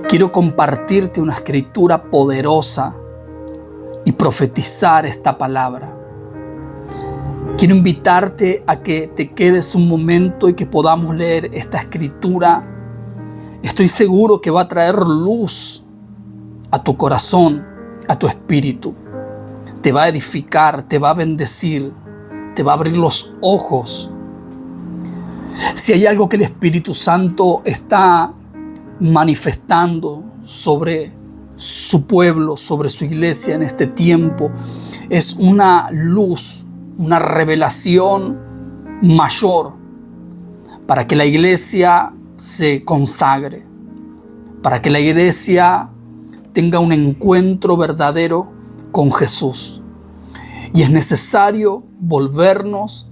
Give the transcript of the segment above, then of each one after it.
Quiero compartirte una escritura poderosa y profetizar esta palabra. Quiero invitarte a que te quedes un momento y que podamos leer esta escritura. Estoy seguro que va a traer luz a tu corazón, a tu espíritu. Te va a edificar, te va a bendecir, te va a abrir los ojos. Si hay algo que el Espíritu Santo está manifestando sobre su pueblo, sobre su iglesia en este tiempo, es una luz, una revelación mayor para que la iglesia se consagre, para que la iglesia tenga un encuentro verdadero con Jesús. Y es necesario volvernos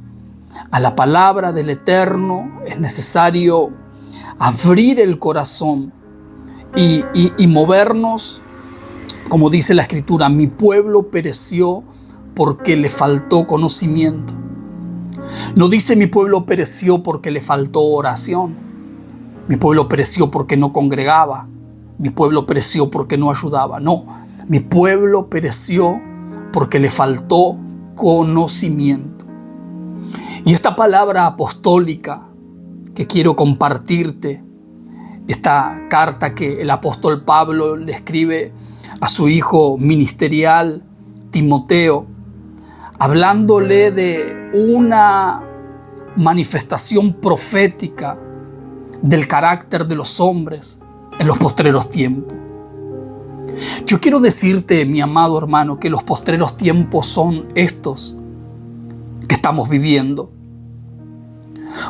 a la palabra del Eterno, es necesario abrir el corazón y movernos, como dice la Escritura: mi pueblo pereció porque le faltó conocimiento. No dice mi pueblo pereció porque le faltó oración. Mi pueblo pereció porque no congregaba. Mi pueblo pereció porque no ayudaba. No, mi pueblo pereció porque le faltó conocimiento. Y esta palabra apostólica que quiero compartirte, esta carta que el apóstol Pablo le escribe a su hijo ministerial, Timoteo, hablándole de una manifestación profética del carácter de los hombres en los postreros tiempos. Yo quiero decirte, mi amado hermano, que los postreros tiempos son estos que estamos viviendo.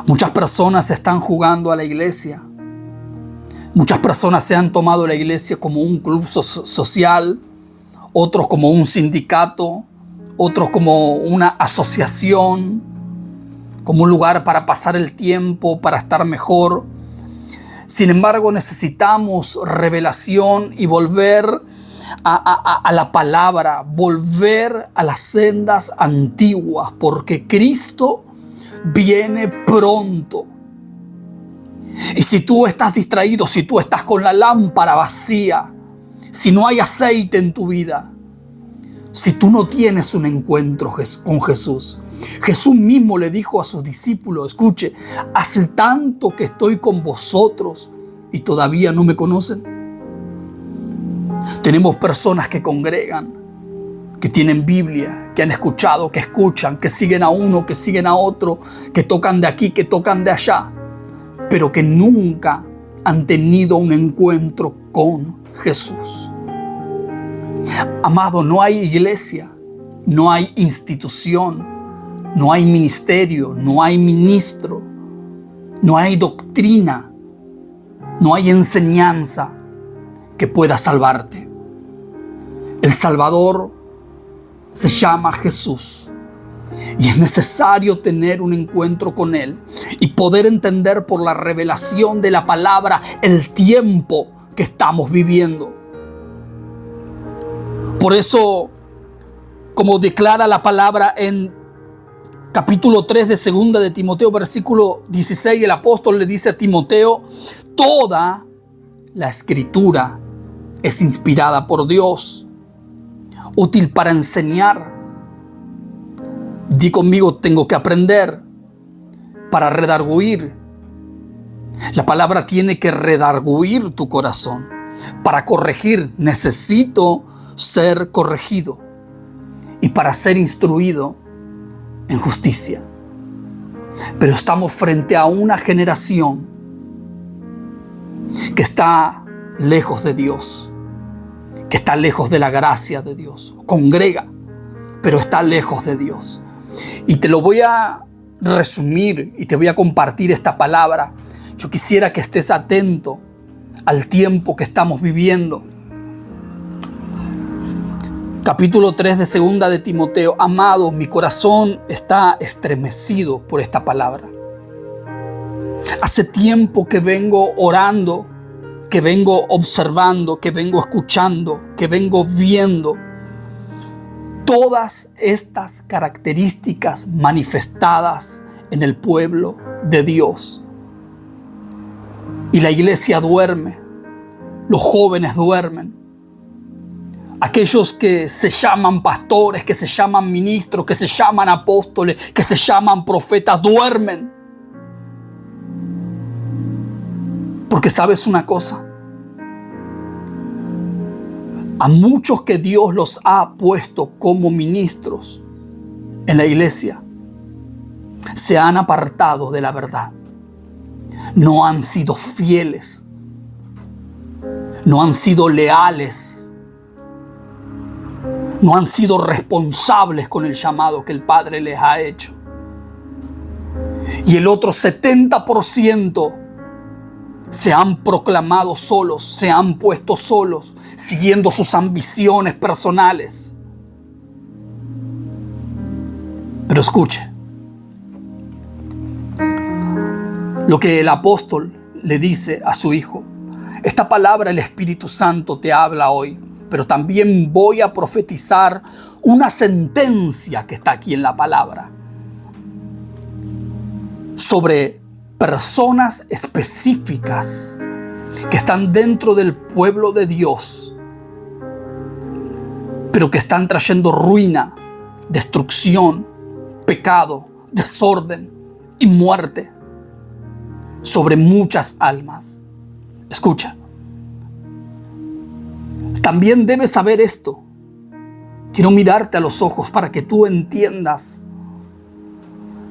Muchas personas están jugando a la iglesia. Muchas personas se han tomado la iglesia como un club social, otros como un sindicato, otros como una asociación, como un lugar para pasar el tiempo, para estar mejor. Sin embargo, necesitamos revelación y volver a la palabra, volver a las sendas antiguas, porque Cristo viene pronto. Y si tú estás distraído, si tú estás con la lámpara vacía, si no hay aceite en tu vida, si tú no tienes un encuentro con Jesús, Jesús mismo le dijo a sus discípulos: escuche, hace tanto que estoy con vosotros y todavía no me conocen. Tenemos personas que congregan, que tienen Biblia, que han escuchado, que escuchan, que siguen a uno, que siguen a otro, que tocan de aquí, que tocan de allá, pero que nunca han tenido un encuentro con Jesús. Amado, no hay iglesia, no hay institución, no hay ministerio, no hay ministro, no hay doctrina, no hay enseñanza que pueda salvarte. El Salvador se llama Jesús y es necesario tener un encuentro con Él y poder entender por la revelación de la palabra el tiempo que estamos viviendo. Por eso, como declara la palabra en capítulo 3 de segunda de Timoteo, versículo 16, el apóstol le dice a Timoteo: toda la escritura es inspirada por Dios, útil para enseñar. Di conmigo: tengo que aprender, para redarguir. La palabra tiene que redarguir tu corazón. Para corregir, necesito ser corregido. Y para ser instruido en justicia. Pero estamos frente a una generación que está lejos de Dios, que está lejos de la gracia de Dios. Congrega, pero está lejos de Dios. Y te lo voy a resumir y te voy a compartir esta palabra. Yo quisiera que estés atento al tiempo que estamos viviendo. Capítulo 3 de segunda de Timoteo. Amado, mi corazón está estremecido por esta palabra. Hace tiempo que vengo orando, que vengo observando, que vengo escuchando, que vengo viendo todas estas características manifestadas en el pueblo de Dios. Y la iglesia duerme, los jóvenes duermen. Aquellos que se llaman pastores, que se llaman ministros, que se llaman apóstoles, que se llaman profetas, duermen. Porque ¿sabes una cosa? A muchos que Dios los ha puesto como ministros en la iglesia, se han apartado de la verdad. No han sido fieles. No han sido leales. No han sido responsables con el llamado que el Padre les ha hecho. Y el otro 70% se han proclamado solos, se han puesto solos, siguiendo sus ambiciones personales. Pero escuche, lo que el apóstol le dice a su hijo: esta palabra el Espíritu Santo te habla hoy, pero también voy a profetizar una sentencia que está aquí en la palabra sobre personas específicas que están dentro del pueblo de Dios, pero que están trayendo ruina, destrucción, pecado, desorden y muerte sobre muchas almas. Escucha, también debes saber esto. Quiero mirarte a los ojos para que tú entiendas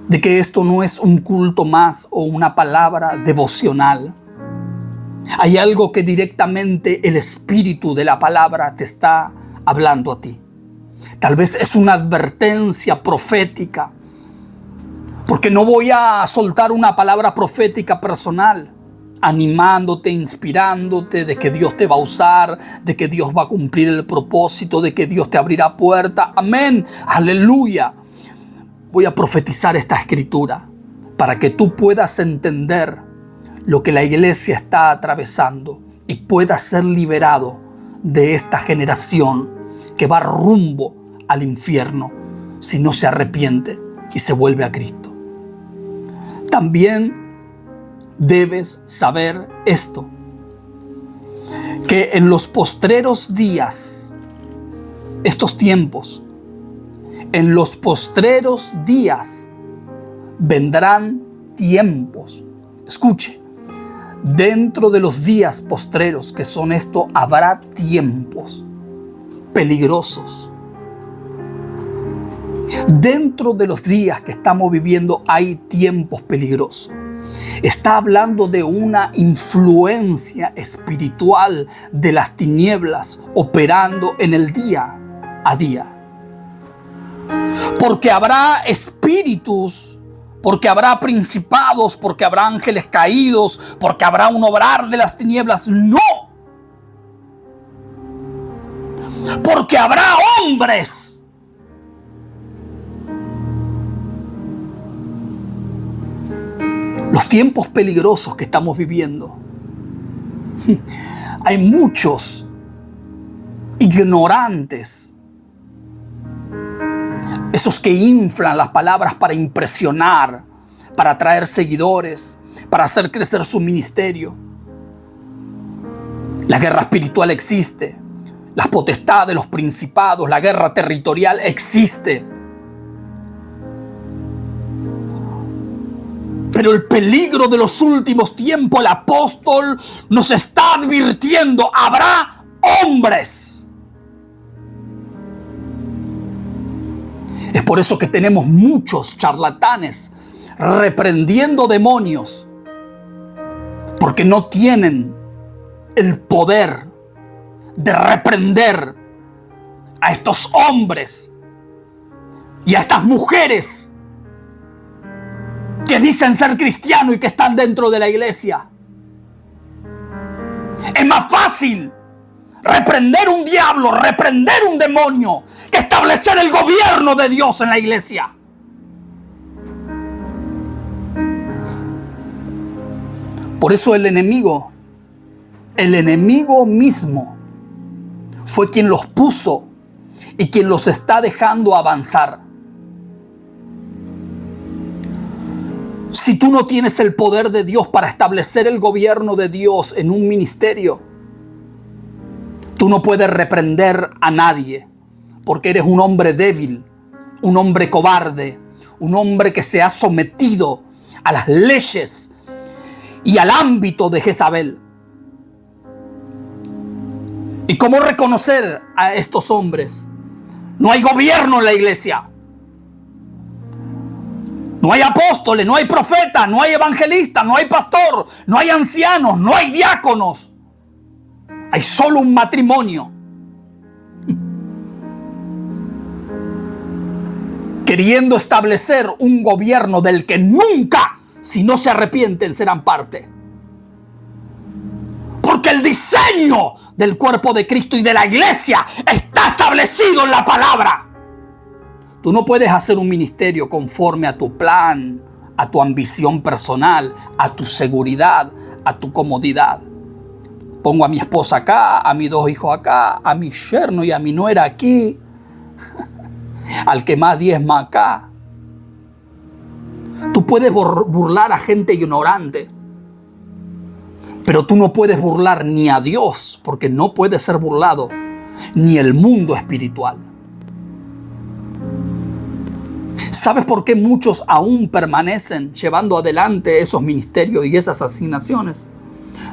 de que esto no es un culto más o una palabra devocional. Hay algo que directamente el espíritu de la palabra te está hablando a ti. Tal vez es una advertencia profética, porque no voy a soltar una palabra profética personal, animándote, inspirándote de que Dios te va a usar, de que Dios va a cumplir el propósito, de que Dios te abrirá puerta. Amén, aleluya. Voy a profetizar esta escritura para que tú puedas entender lo que la iglesia está atravesando y puedas ser liberado de esta generación que va rumbo al infierno si no se arrepiente y se vuelve a Cristo. También debes saber esto, que en los postreros días, estos tiempos, en los postreros días vendrán tiempos. Escuche, dentro de los días postreros que son esto, habrá tiempos peligrosos. Dentro de los días que estamos viviendo hay tiempos peligrosos. Está hablando de una influencia espiritual de las tinieblas operando en el día a día. Porque habrá espíritus, porque habrá principados, porque habrá ángeles caídos, porque habrá un obrar de las tinieblas. No. Porque habrá hombres. Los tiempos peligrosos que estamos viviendo. Hay muchos ignorantes. Esos que inflan las palabras para impresionar, para atraer seguidores, para hacer crecer su ministerio. La guerra espiritual existe. Las potestades, los principados, la guerra territorial existe. Pero el peligro de los últimos tiempos, el apóstol nos está advirtiendo: habrá hombres. Es por eso que tenemos muchos charlatanes reprendiendo demonios, porque no tienen el poder de reprender a estos hombres y a estas mujeres que dicen ser cristianos y que están dentro de la iglesia. Es más fácil reprender un diablo, reprender un demonio, que establecer el gobierno de Dios en la iglesia. Por eso el enemigo mismo fue quien los puso y quien los está dejando avanzar. Si tú no tienes el poder de Dios para establecer el gobierno de Dios en un ministerio, tú no puedes reprender a nadie, porque eres un hombre débil, un hombre cobarde, un hombre que se ha sometido a las leyes y al ámbito de Jezabel. ¿Y cómo reconocer a estos hombres? No hay gobierno en la iglesia. No hay apóstoles, no hay profetas, no hay evangelistas, no hay pastor, no hay ancianos, no hay diáconos. Hay solo un matrimonio. Queriendo establecer un gobierno del que nunca, si no se arrepienten, serán parte. Porque el diseño del cuerpo de Cristo y de la iglesia está establecido en la palabra. Tú no puedes hacer un ministerio conforme a tu plan, a tu ambición personal, a tu seguridad, a tu comodidad. Pongo a mi esposa acá, a mis 2 hijos acá, a mi yerno y a mi nuera aquí, al que más diezma acá. Tú puedes burlar a gente ignorante, pero tú no puedes burlar ni a Dios, porque no puede ser burlado, ni el mundo espiritual. ¿Sabes por qué muchos aún permanecen llevando adelante esos ministerios y esas asignaciones?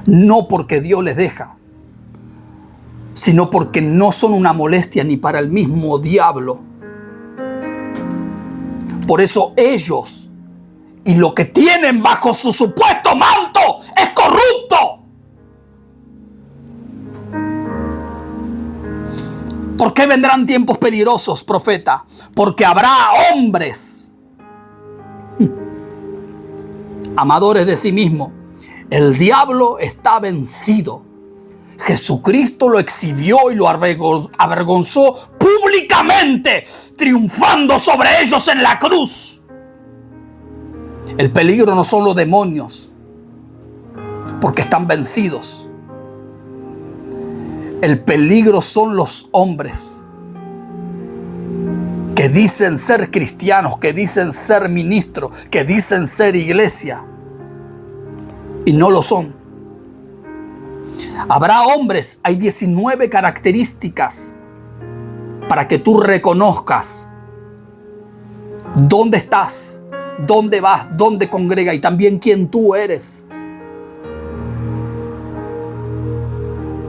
No porque Dios les deja, sino porque no son una molestia ni para el mismo diablo. Por eso ellos y lo que tienen bajo su supuesto manto es corrupto. ¿Por qué vendrán tiempos peligrosos, profeta? Porque habrá hombres amadores de sí mismo. El diablo está vencido. Jesucristo lo exhibió y lo avergonzó públicamente, triunfando sobre ellos en la cruz. El peligro no son los demonios, porque están vencidos. El peligro son los hombres que dicen ser cristianos, que dicen ser ministros, que dicen ser iglesia y no lo son. Habrá hombres, hay 19 características para que tú reconozcas dónde estás, dónde vas, dónde congrega y también quién tú eres.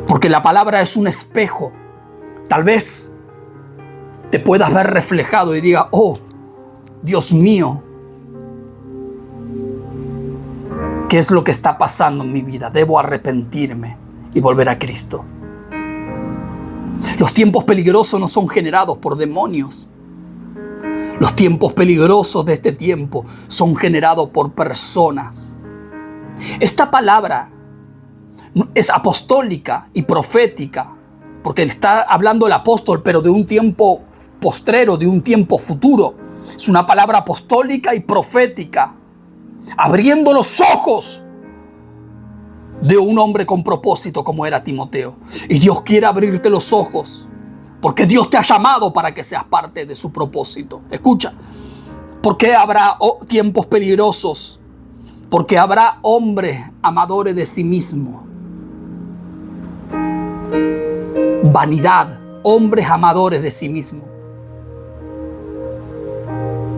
Porque la palabra es un espejo. Tal vez te puedas ver reflejado y diga, oh, Dios mío, ¿qué es lo que está pasando en mi vida? Debo arrepentirme y volver a Cristo. Los tiempos peligrosos no son generados por demonios. Los tiempos peligrosos de este tiempo son generados por personas. Esta palabra es apostólica y profética, porque está hablando el apóstol, pero de un tiempo postrero, de un tiempo futuro. Es una palabra apostólica y profética, abriendo los ojos de un hombre con propósito como era Timoteo. Y Dios quiere abrirte los ojos, porque Dios te ha llamado para que seas parte de su propósito. Escucha, ¿por qué habrá tiempos peligrosos? Porque habrá hombres amadores de sí mismos. Vanidad, hombres amadores de sí mismos.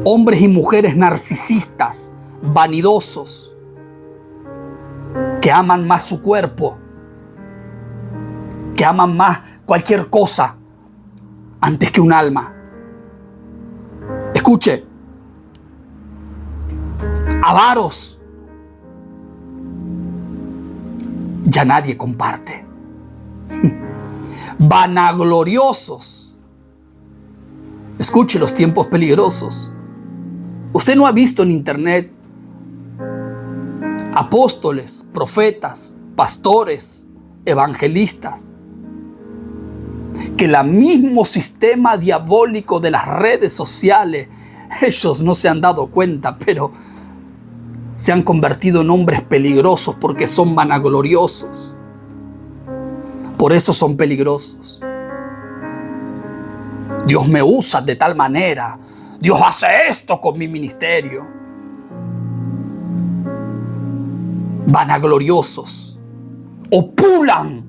Hombres y mujeres narcisistas, vanidosos, que aman más su cuerpo, que aman más cualquier cosa antes que un alma. Escuche, avaros, ya nadie comparte. Vanagloriosos. Escuche los tiempos peligrosos. Usted no ha visto en internet apóstoles, profetas, pastores, evangelistas, que el mismo sistema diabólico de las redes sociales, ellos no se han dado cuenta, pero se han convertido en hombres peligrosos porque son vanagloriosos. Por eso son peligrosos. Dios me usa de tal manera. Dios hace esto con mi ministerio. vanagloriosos, opulan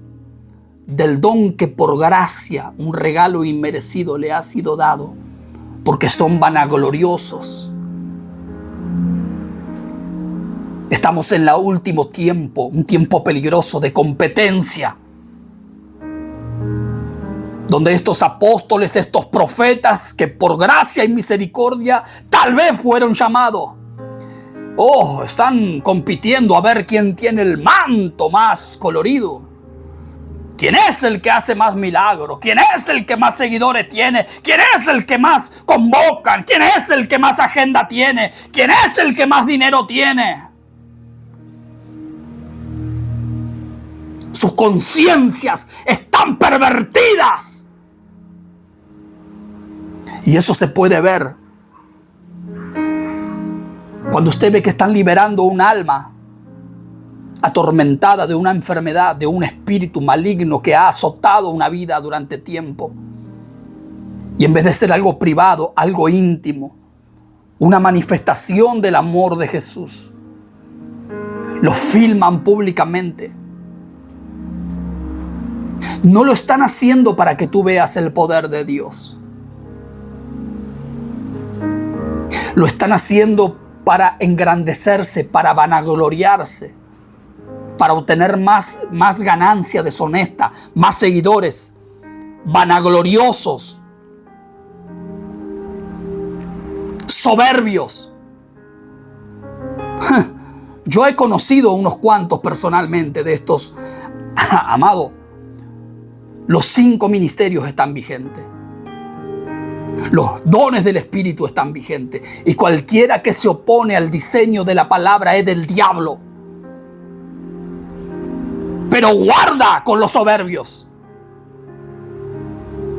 del don que por gracia, un regalo inmerecido, le ha sido dado, porque son vanagloriosos. Estamos en el último tiempo, un tiempo peligroso de competencia, donde estos apóstoles, estos profetas que por gracia y misericordia tal vez fueron llamados, están compitiendo a ver quién tiene el manto más colorido, quién es el que hace más milagros, quién es el que más seguidores tiene, quién es el que más convocan, quién es el que más agenda tiene, quién es el que más dinero tiene. Sus conciencias están pervertidas. Y eso se puede ver cuando usted ve que están liberando un alma atormentada de una enfermedad, de un espíritu maligno que ha azotado una vida durante tiempo. Y en vez de ser algo privado, algo íntimo, una manifestación del amor de Jesús, lo filman públicamente. No lo están haciendo para que tú veas el poder de Dios. Lo están haciendo para engrandecerse, para vanagloriarse, para obtener más ganancia deshonesta, más seguidores, vanagloriosos, soberbios. Yo he conocido unos cuantos personalmente de estos, amado. Los 5 ministerios están vigentes. Los dones del Espíritu están vigentes. Y cualquiera que se opone al diseño de la palabra es del diablo. Pero guarda con los soberbios,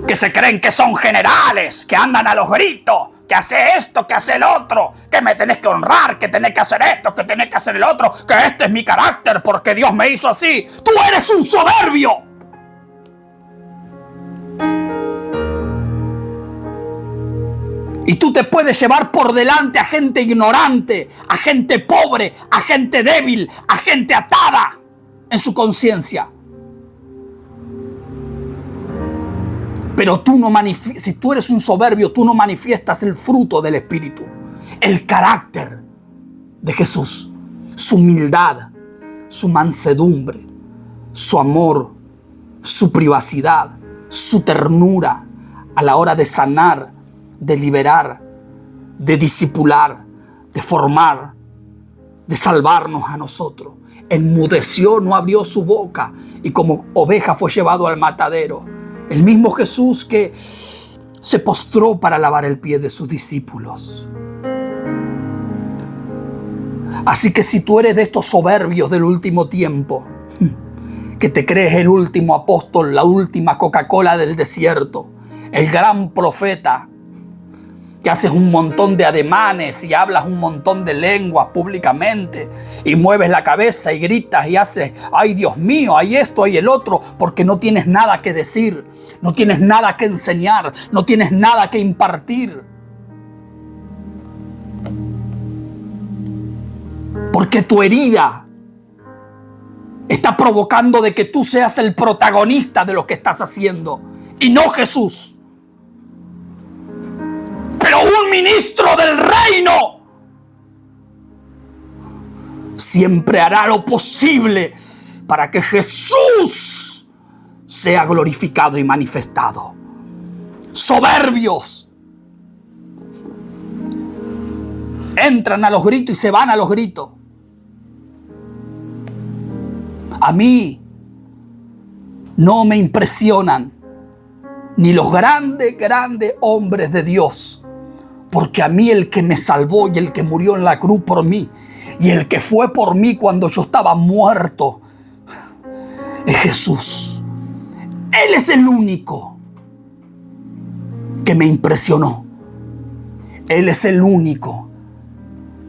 que se creen que son generales, que andan a los gritos, que hace esto, que hace el otro, que me tenés que honrar, que tenés que hacer esto, que tenés que hacer el otro, que este es mi carácter porque Dios me hizo así. ¡Tú eres un soberbio! Y tú te puedes llevar por delante a gente ignorante, a gente pobre, a gente débil, a gente atada en su conciencia. Pero tú no manifiestas, si tú eres un soberbio, tú no manifiestas el fruto del Espíritu, el carácter de Jesús, su humildad, su mansedumbre, su amor, su privacidad, su ternura a la hora de sanar, de liberar, de discipular, de formar, de salvarnos a nosotros. Enmudeció, no abrió su boca y como oveja fue llevado al matadero. El mismo Jesús que se postró para lavar el pie de sus discípulos. Así que si tú eres de estos soberbios del último tiempo, que te crees el último apóstol, la última Coca-Cola del desierto, el gran profeta, que haces un montón de ademanes y hablas un montón de lenguas públicamente y mueves la cabeza y gritas y haces, ay Dios mío, hay esto, hay el otro, porque no tienes nada que decir, no tienes nada que enseñar, no tienes nada que impartir. Porque tu herida está provocando de que tú seas el protagonista de lo que estás haciendo y no Jesús. Pero un ministro del reino siempre hará lo posible para que Jesús sea glorificado y manifestado. Soberbios entran a los gritos y se van a los gritos. A mí no me impresionan ni los grandes hombres de Dios. Porque a mí el que me salvó y el que murió en la cruz por mí y el que fue por mí cuando yo estaba muerto es Jesús. Él es el único que me impresionó. Él es el único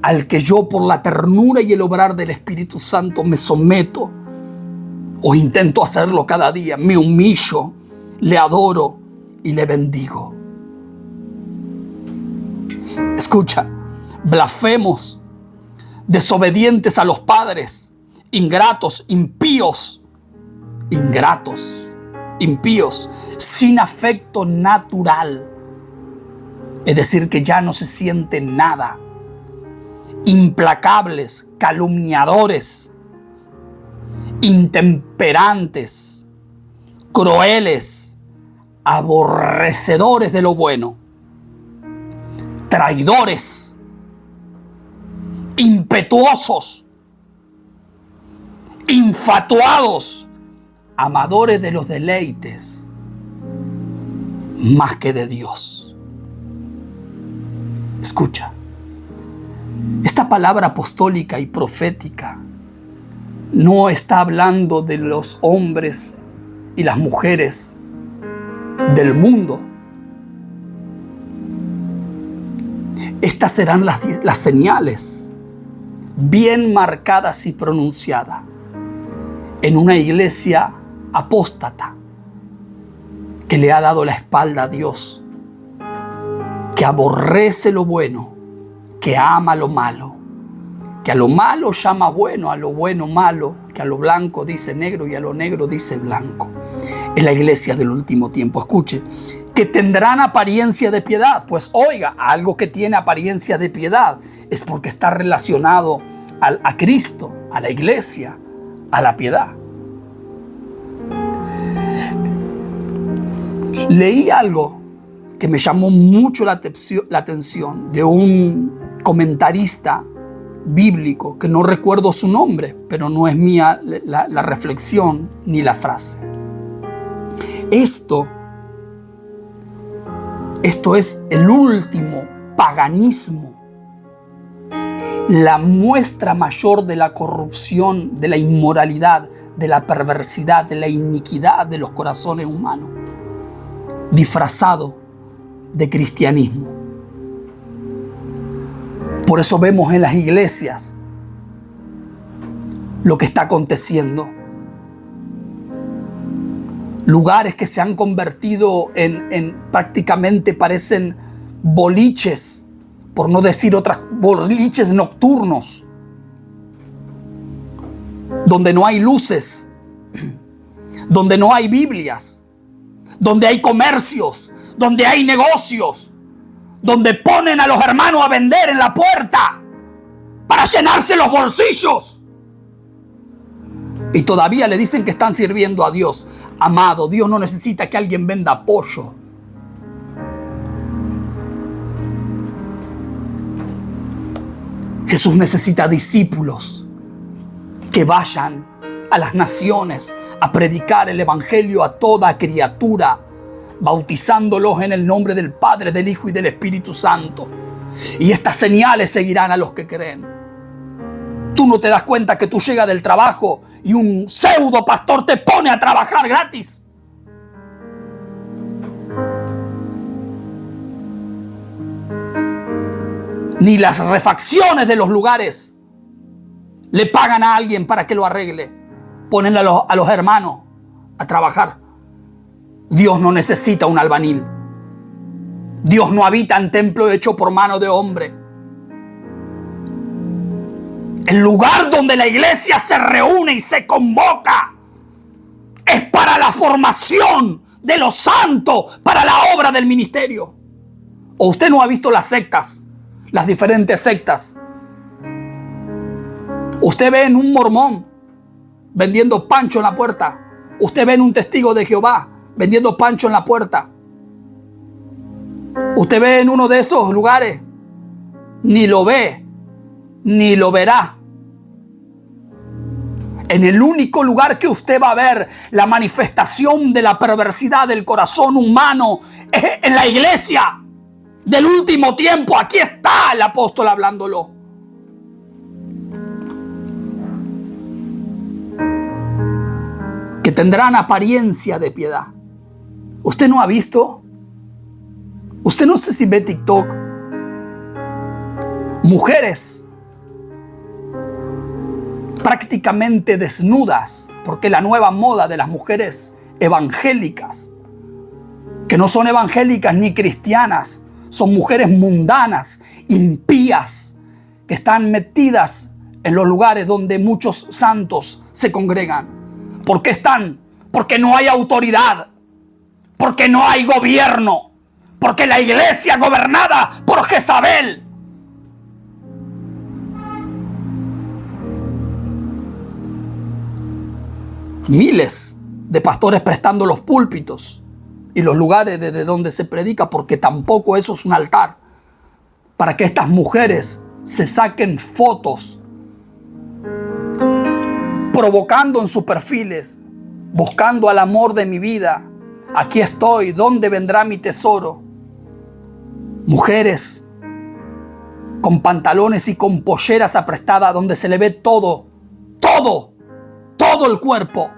al que yo por la ternura y el obrar del Espíritu Santo me someto o intento hacerlo cada día. Me humillo, le adoro y le bendigo. Escucha, blasfemos, desobedientes a los padres, ingratos, impíos, sin afecto natural. Es decir, que ya no se siente nada. Implacables, calumniadores, intemperantes, crueles, aborrecedores de lo bueno, traidores, impetuosos, infatuados, amadores de los deleites más que de Dios. Escucha, esta palabra apostólica y profética no está hablando de los hombres y las mujeres del mundo. Estas serán las señales bien marcadas y pronunciadas en una iglesia apóstata que le ha dado la espalda a Dios, que aborrece lo bueno, que ama lo malo, que a lo malo llama bueno, a lo bueno malo, que a lo blanco dice negro y a lo negro dice blanco. Es la iglesia del último tiempo. Escuche, que tendrán apariencia de piedad. Pues oiga, algo que tiene apariencia de piedad es porque está relacionado a Cristo, a la iglesia, a la piedad. Leí algo que me llamó mucho la atención de un comentarista bíblico, que no recuerdo su nombre, pero no es mía la reflexión ni la frase. Esto es el último paganismo, la muestra mayor de la corrupción, de la inmoralidad, de la perversidad, de la iniquidad de los corazones humanos, disfrazado de cristianismo. Por eso vemos en las iglesias lo que está aconteciendo. Lugares que se han convertido en prácticamente parecen boliches, por no decir otras, boliches nocturnos, donde no hay luces, donde no hay Biblias, donde hay comercios, donde hay negocios, donde ponen a los hermanos a vender en la puerta para llenarse los bolsillos. Y todavía le dicen que están sirviendo a Dios. Amado, Dios no necesita que alguien venda pollo. Jesús necesita discípulos que vayan a las naciones a predicar el evangelio a toda criatura, bautizándolos en el nombre del Padre, del Hijo y del Espíritu Santo. Y estas señales seguirán a los que creen. Tú no te das cuenta que tú llegas del trabajo y un pseudo pastor te pone a trabajar gratis. Ni las refacciones de los lugares le pagan a alguien para que lo arregle. Ponen a los hermanos a trabajar. Dios no necesita un albañil. Dios no habita en templo hecho por mano de hombre. El lugar donde la iglesia se reúne y se convoca es para la formación de los santos, para la obra del ministerio. ¿O usted no ha visto las sectas, las diferentes sectas? Usted ve en un mormón vendiendo pancho en la puerta. Usted ve en un testigo de Jehová vendiendo pancho en la puerta. Usted ve en uno de esos lugares, ni lo ve, ni lo verá. En el único lugar que usted va a ver la manifestación de la perversidad del corazón humano es en la iglesia del último tiempo. Aquí está el apóstol hablándolo. Que tendrán apariencia de piedad. ¿Usted no ha visto? Usted no sé si ve TikTok. Mujeres prácticamente desnudas, porque la nueva moda de las mujeres evangélicas, que no son evangélicas ni cristianas, son mujeres mundanas, impías, que están metidas en los lugares donde muchos santos se congregan? ¿Por qué están? Porque no hay autoridad, porque no hay gobierno, porque la iglesia gobernada por Jezabel. Miles de pastores prestando los púlpitos y los lugares desde donde se predica, porque tampoco eso es un altar, para que estas mujeres se saquen fotos, provocando en sus perfiles, buscando al amor de mi vida. Aquí estoy, ¿dónde vendrá mi tesoro? Mujeres con pantalones y con polleras aprestadas donde se le ve todo el cuerpo.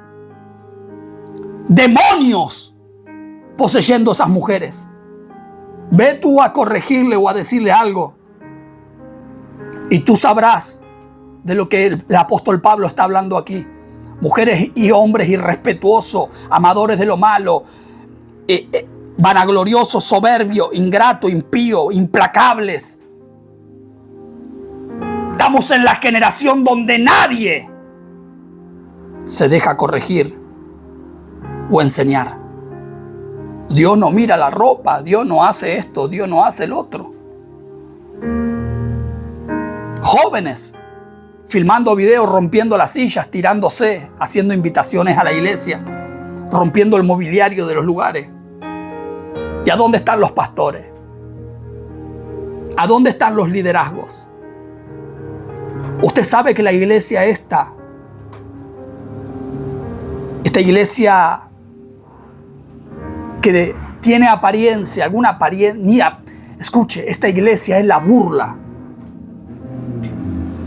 Demonios poseyendo a esas mujeres. Ve tú a corregirle o a decirle algo y tú sabrás de lo que el apóstol Pablo está hablando aquí. Mujeres y hombres irrespetuosos, amadores de lo malo, vanagloriosos, soberbios, ingratos, impíos, implacables. Estamos en la generación donde nadie se deja corregir o enseñar. Dios no mira la ropa, Dios no hace esto, Dios no hace el otro. Jóvenes filmando videos, rompiendo las sillas, tirándose, haciendo invitaciones a la iglesia, rompiendo el mobiliario de los lugares. ¿Y a dónde están los pastores? ¿A dónde están los liderazgos? Usted sabe que la iglesia esta iglesia que tiene apariencia, alguna apariencia, escuche, esta iglesia es la burla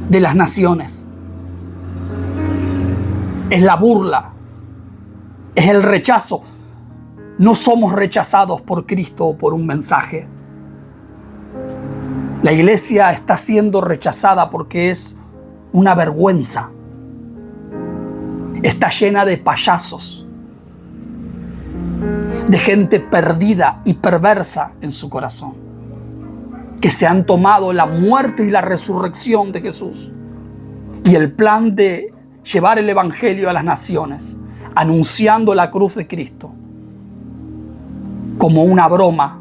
de las naciones. Es la burla, es el rechazo. No somos rechazados por Cristo o por un mensaje. La iglesia está siendo rechazada porque es una vergüenza. Está llena de payasos, de gente perdida y perversa en su corazón, que se han tomado la muerte y la resurrección de Jesús y el plan de llevar el evangelio a las naciones, anunciando la cruz de Cristo como una broma,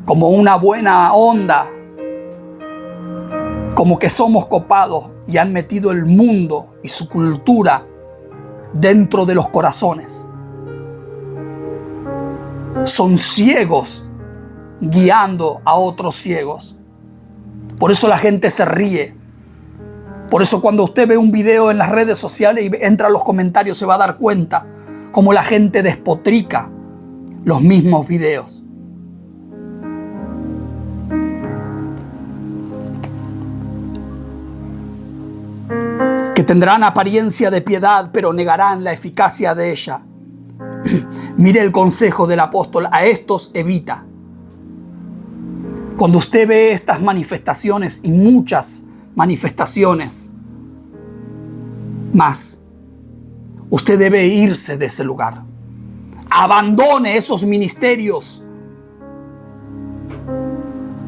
como una buena onda, como que somos copados, y han metido el mundo y su cultura dentro de los corazones. Son ciegos guiando a otros ciegos. Por eso la gente se ríe. Por eso cuando usted ve un video en las redes sociales y entra a los comentarios, se va a dar cuenta cómo la gente despotrica los mismos videos. Que tendrán apariencia de piedad, pero negarán la eficacia de ella. Mire el consejo del apóstol: a estos evita. Cuando usted ve estas manifestaciones y muchas manifestaciones más, usted debe irse de ese lugar. Abandone esos ministerios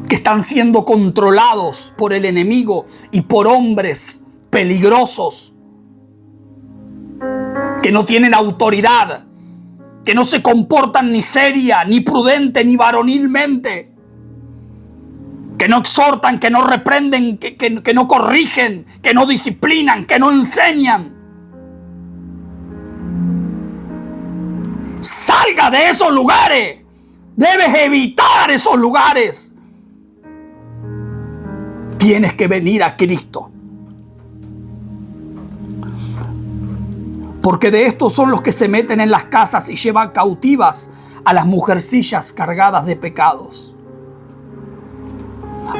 que están siendo controlados por el enemigo y por hombres peligrosos, que no tienen autoridad, que no se comportan ni seria, ni prudente, ni varonilmente, que no exhortan, que no reprenden, que no corrigen, que no disciplinan, que no enseñan. Salga de esos lugares. Debes evitar esos lugares. Tienes que venir a Cristo. Porque de estos son los que se meten en las casas y llevan cautivas a las mujercillas cargadas de pecados,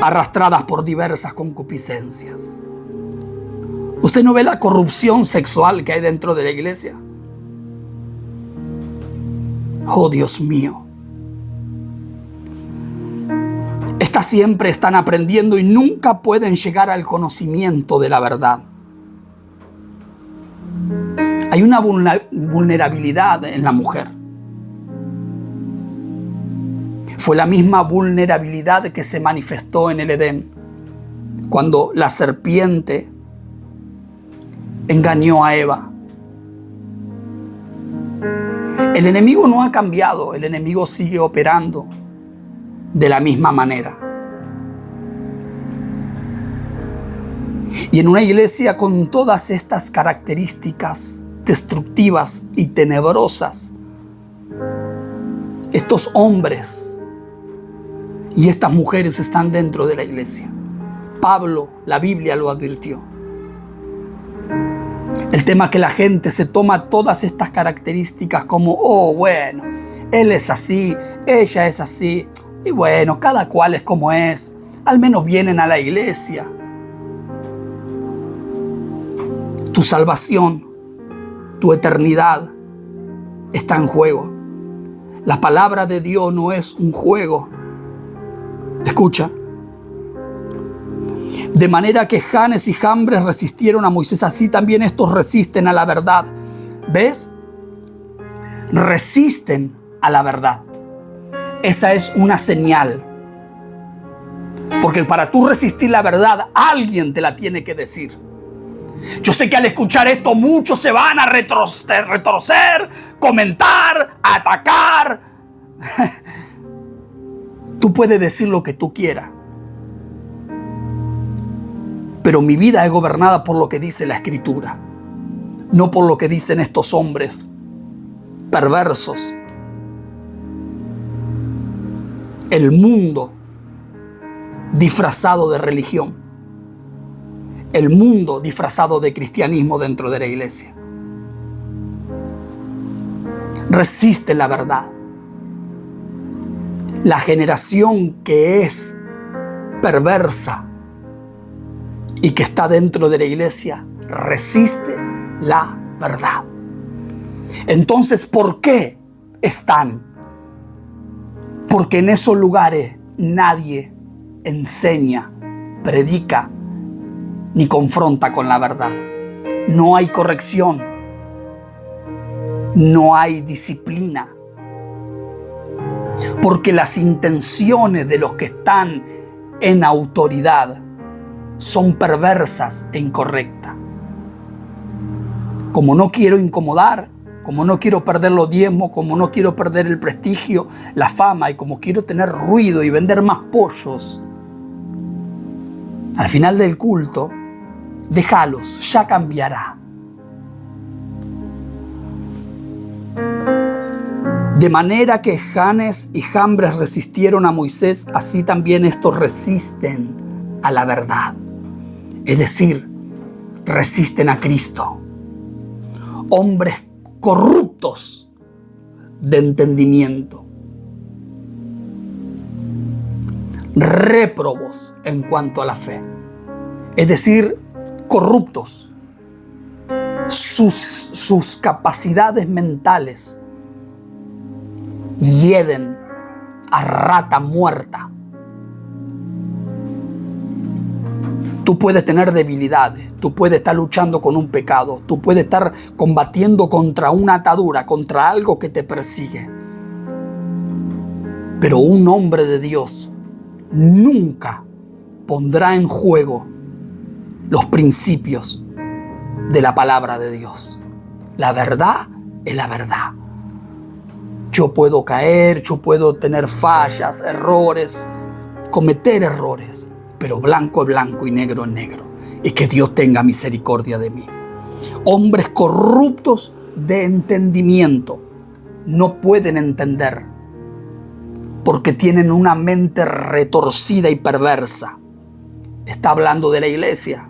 arrastradas por diversas concupiscencias. ¿Usted no ve la corrupción sexual que hay dentro de la iglesia? Oh, Dios mío. Estas siempre están aprendiendo y nunca pueden llegar al conocimiento de la verdad. Hay una vulnerabilidad en la mujer. Fue la misma vulnerabilidad que se manifestó en el Edén. cuando la serpiente engañó a Eva. El enemigo no ha cambiado, el enemigo sigue operando de la misma manera. Y en una iglesia con todas estas características destructivas y tenebrosas, estos hombres y estas mujeres están dentro de la iglesia. Pablo, la Biblia lo advirtió. El tema es que la gente se toma todas estas características como, oh, bueno, él es así, ella es así, y bueno, cada cual es como es, al menos vienen a la iglesia. Tu salvación, tu eternidad está en juego. La palabra de Dios no es un juego. Escucha. De manera que Janes y Jambres resistieron a Moisés, así también estos resisten a la verdad. ¿Ves? Resisten a la verdad. Esa es una señal. Porque para tú resistir la verdad, alguien te la tiene que decir. Yo sé que al escuchar esto muchos se van a retorcer, comentar, atacar. Tú puedes decir lo que tú quieras. Pero mi vida es gobernada por lo que dice la Escritura, no por lo que dicen estos hombres perversos. El mundo disfrazado de religión, el mundo disfrazado de cristianismo dentro de la iglesia. Resiste la verdad. La generación que es perversa y que está dentro de la iglesia resiste la verdad. Entonces, ¿por qué están? Porque en esos lugares nadie enseña, predica ni confronta con la verdad. No hay corrección, no hay disciplina, porque las intenciones de los que están en autoridad son perversas e incorrectas. Como no quiero incomodar, como no quiero perder los diezmos, como no quiero perder el prestigio, la fama, y como quiero tener ruido y vender más pollos, al final del culto, déjalos, ya cambiará. De manera que Janes y Jambres resistieron a Moisés, así también estos resisten a la verdad. Es decir, resisten a Cristo. Hombres corruptos de entendimiento, réprobos en cuanto a la fe. Es decir, corruptos. Sus capacidades mentales hieden a rata muerta. Tú puedes tener debilidades, tú puedes estar luchando con un pecado, tú puedes estar combatiendo contra una atadura, contra algo que te persigue. Pero un hombre de Dios nunca pondrá en juego los principios de la palabra de Dios. La verdad es la verdad. Yo puedo caer, yo puedo tener fallas, errores, cometer errores, pero blanco es blanco y negro es negro. Y que Dios tenga misericordia de mí. Hombres corruptos de entendimiento no pueden entender porque tienen una mente retorcida y perversa. Está hablando de la iglesia.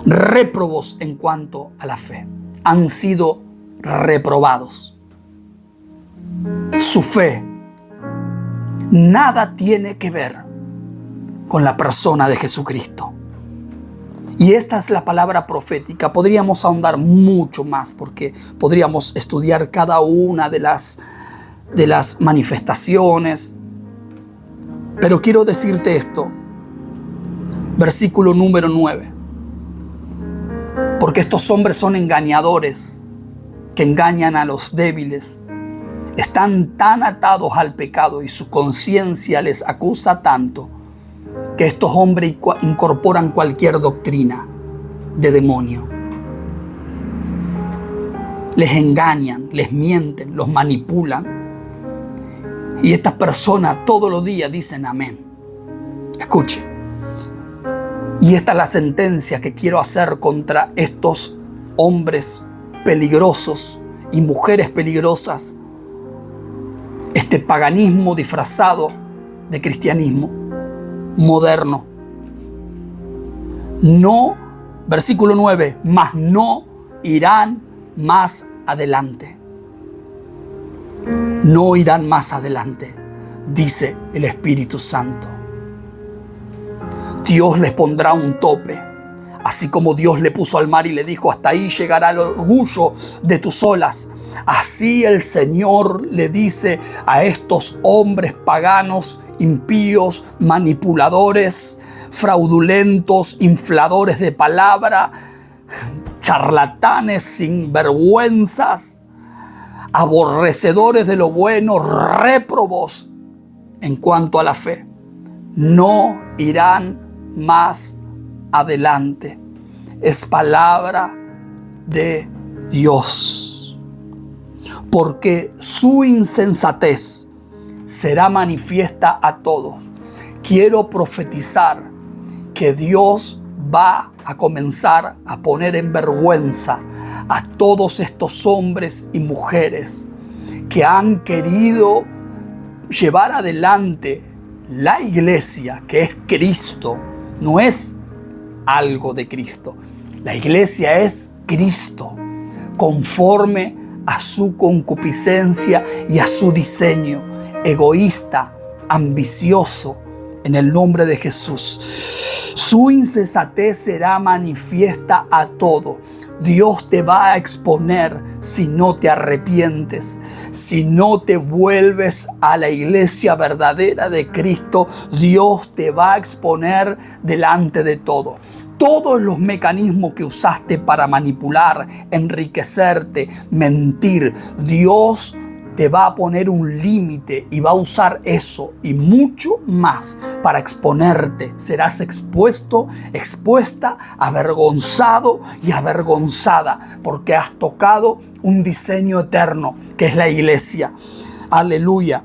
Réprobos en cuanto a la fe. Han sido reprobados. Su fe nada tiene que ver con la persona de Jesucristo. Y esta es la palabra profética. Podríamos ahondar mucho más porque podríamos estudiar cada una de las manifestaciones. Pero quiero decirte esto. Versículo número 9. Porque estos hombres son engañadores que engañan a los débiles. Están tan atados al pecado y su conciencia les acusa tanto que estos hombres incorporan cualquier doctrina de demonio. Les engañan, les mienten, los manipulan. Y estas personas todos los días dicen amén. Escuche. Y esta es la sentencia que quiero hacer contra estos hombres peligrosos y mujeres peligrosas. Este paganismo disfrazado de cristianismo moderno. No, versículo 9, mas no irán más adelante. No irán más adelante, dice el Espíritu Santo. Dios les pondrá un tope, así como Dios le puso al mar y le dijo: hasta ahí llegará el orgullo de tus olas. Así el Señor le dice a estos hombres paganos, impíos, manipuladores, fraudulentos, infladores de palabra, charlatanes, sinvergüenzas, aborrecedores de lo bueno, réprobos en cuanto a la fe. No irán más adelante. Es palabra de Dios. Porque su insensatez será manifiesta a todos. Quiero profetizar que Dios va a comenzar a poner en vergüenza a todos estos hombres y mujeres que han querido llevar adelante la iglesia, que es Cristo. No es algo de Cristo. La iglesia es Cristo, conforme a su concupiscencia y a su diseño, egoísta, ambicioso, en el nombre de Jesús. Su insensatez será manifiesta a todo. Dios te va a exponer si no te arrepientes, si no te vuelves a la iglesia verdadera de Cristo. Dios te va a exponer delante de todo. Todos los mecanismos que usaste para manipular, enriquecerte, mentir, Dios te va a poner un límite y va a usar eso y mucho más para exponerte. Serás expuesto, expuesta, avergonzado y avergonzada, porque has tocado un diseño eterno que es la iglesia. Aleluya.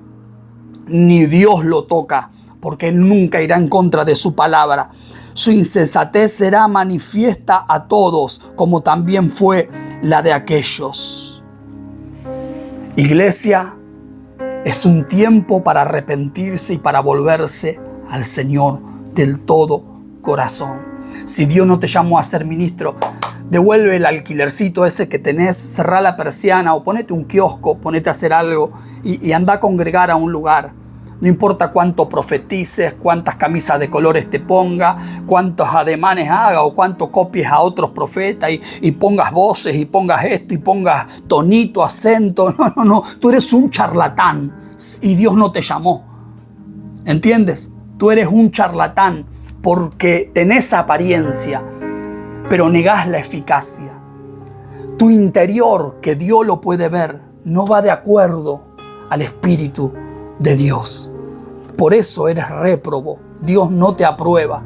Ni Dios lo toca, porque Él nunca irá en contra de su palabra. Su insensatez será manifiesta a todos, como también fue la de aquellos. Iglesia, es un tiempo para arrepentirse y para volverse al Señor del todo corazón. Si Dios no te llamó a ser ministro, devuelve el alquilercito ese que tenés, cerrá la persiana o ponete un kiosco, ponete a hacer algo y anda a congregar a un lugar. No importa cuánto profetices, cuántas camisas de colores te ponga, cuántos ademanes haga o cuánto copies a otros profetas y pongas voces y pongas esto y pongas tonito, acento. No. Tú eres un charlatán y Dios no te llamó. ¿Entiendes? Tú eres un charlatán porque tenés apariencia, pero negás la eficacia. Tu interior, que Dios lo puede ver, no va de acuerdo al Espíritu de Dios. Por eso eres réprobo. Dios no te aprueba.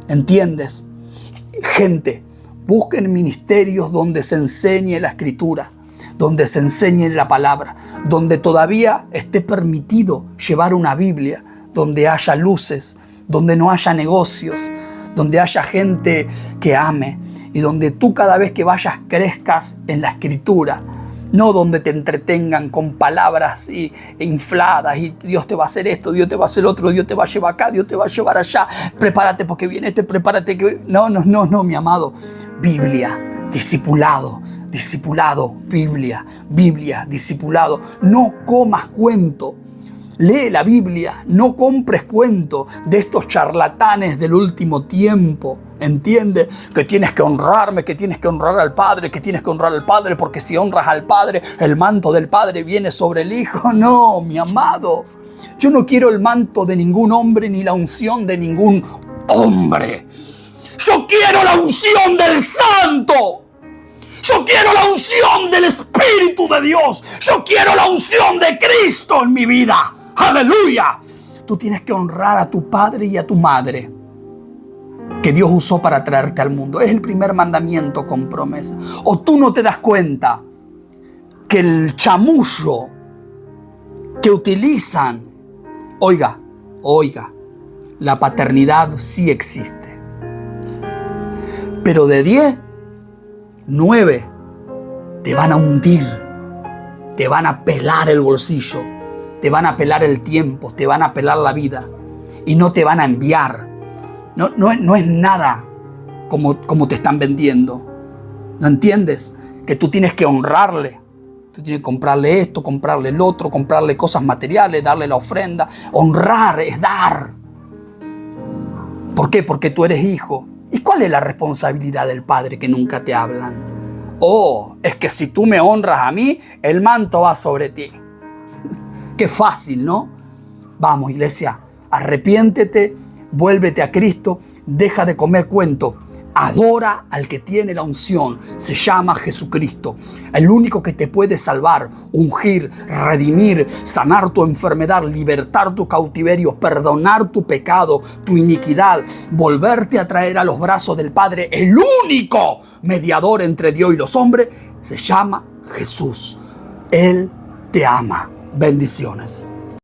¿Entiendes? Gente, busquen ministerios donde se enseñe la Escritura, donde se enseñe la palabra, donde todavía esté permitido llevar una Biblia, donde haya luces, donde no haya negocios, donde haya gente que ame y donde tú cada vez que vayas crezcas en la Escritura. No donde te entretengan con palabras infladas y Dios te va a hacer esto, Dios te va a hacer otro, Dios te va a llevar acá, Dios te va a llevar allá. Prepárate porque viene este, prepárate que... No, mi amado. Biblia, discipulado, Biblia, discipulado. No comas cuento. Lee la Biblia, no compres cuento de estos charlatanes del último tiempo. ¿Entiendes? Que tienes que honrarme, que tienes que honrar al Padre, que tienes que honrar al Padre, porque si honras al Padre, el manto del Padre viene sobre el Hijo. No, mi amado. Yo no quiero el manto de ningún hombre ni la unción de ningún hombre. Yo quiero la unción del Santo. Yo quiero la unción del Espíritu de Dios. Yo quiero la unción de Cristo en mi vida. ¡Aleluya! tú tienes que honrar a tu padre y a tu madre que Dios usó para traerte al mundo. Es el primer mandamiento con promesa. O tú no te das cuenta que el chamullo que utilizan, oiga, la paternidad sí existe. Pero de 10, 9 te van a hundir, te van a pelar el bolsillo, te van a pelar el tiempo, te van a pelar la vida y no te van a enviar. No es nada como te están vendiendo. ¿No entiendes? Que tú tienes que honrarle. Tú tienes que comprarle esto, comprarle el otro, comprarle cosas materiales, darle la ofrenda. Honrar es dar. ¿Por qué? Porque tú eres hijo. ¿Y cuál es la responsabilidad del padre que nunca te hablan? Oh, es que si tú me honras a mí, el manto va sobre ti. Qué fácil, ¿no? Vamos, iglesia, arrepiéntete, vuélvete a Cristo, deja de comer cuento. Adora al que tiene la unción, se llama Jesucristo. El único que te puede salvar, ungir, redimir, sanar tu enfermedad, libertar tu cautiverio, perdonar tu pecado, tu iniquidad, volverte a traer a los brazos del Padre. El único mediador entre Dios y los hombres se llama Jesús. Él te ama. Bendiciones.